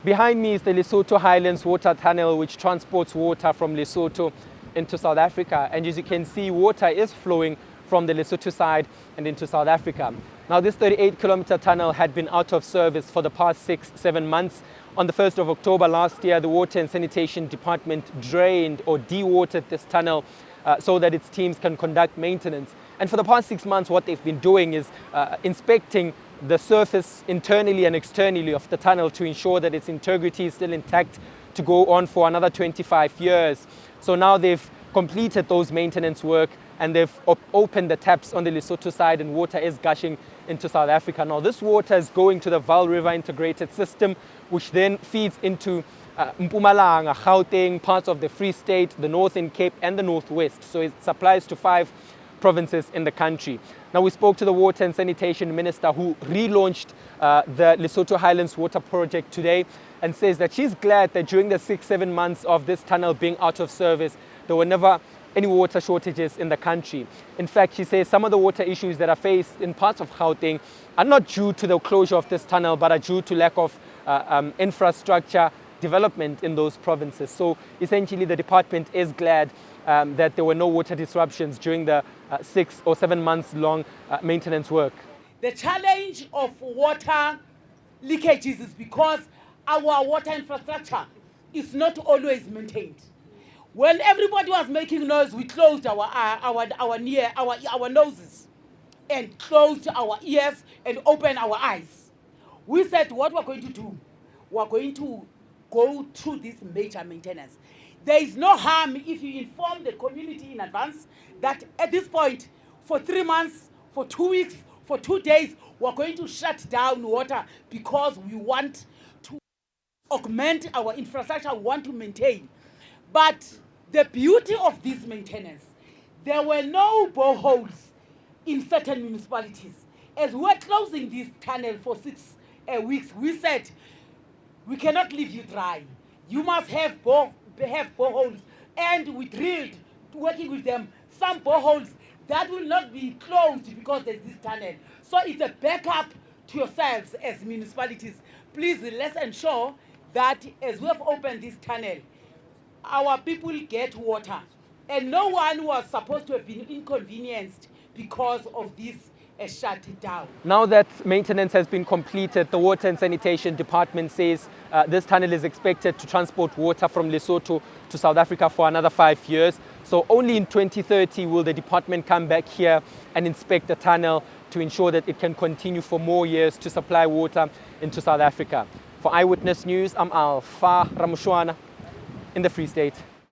Behind me is the Lesotho Highlands Water Tunnel, which transports water from Lesotho into South Africa. And as you can see, water is flowing from the Lesotho side and into South Africa. Now, this 38-kilometer tunnel had been out of service for the past 6-7 months. On the 1st of October last year, the Water and Sanitation Department drained or dewatered this tunnel so that its teams can conduct maintenance. And for the past 6 months, what they've been doing is inspecting the surface internally and externally of the tunnel to ensure that its integrity is still intact to go on for another 25 years. So now they've completed those maintenance work and they've opened the taps on the Lesotho side, and water is gushing into South Africa. Now, this water is going to the Vaal River integrated system, which then feeds into Mpumalanga, Gauteng, parts of the Free State, the Northern Cape and the Northwest. So it supplies to 5 provinces in the country. Now, we spoke to the Water and Sanitation Minister, who relaunched the Lesotho Highlands Water Project today, and says that she's glad that during the 6-7 months of this tunnel being out of service, there were never any water shortages in the country. In fact, she says some of the water issues that are faced in parts of Gauteng are not due to the closure of this tunnel, but are due to lack of infrastructure development in those provinces. So essentially, the department is glad that there were no water disruptions during the 6 or 7 months long maintenance work. The challenge of water leakages is because our water infrastructure is not always maintained. When everybody was making noise, we closed our noses and closed our ears and opened our eyes. We said, what we're going to do, we're going to go through this major maintenance. There is no harm if you inform the community in advance that at this point, for 3 months, for 2 weeks, for 2 days, we're going to shut down water because we want to augment our infrastructure, we want to maintain. But the beauty of this maintenance, there were no boreholes in certain municipalities. As we were closing this tunnel for 6 weeks, we said, we cannot leave you dry. You must have boreholes. And we drilled, working with them, some boreholes that will not be closed because there's this tunnel. So it's a backup to yourselves as municipalities. Please, let's ensure that as we have opened this tunnel, our people get water. And no one was supposed to have been inconvenienced because of this shut down. Now that maintenance has been completed, the Water and Sanitation Department says this tunnel is expected to transport water from Lesotho to South Africa for another 5 years. So only in 2030 will the department come back here and inspect the tunnel to ensure that it can continue for more years to supply water into South Africa. For Eyewitness News, I'm Alpha Ramushwana in the Free State.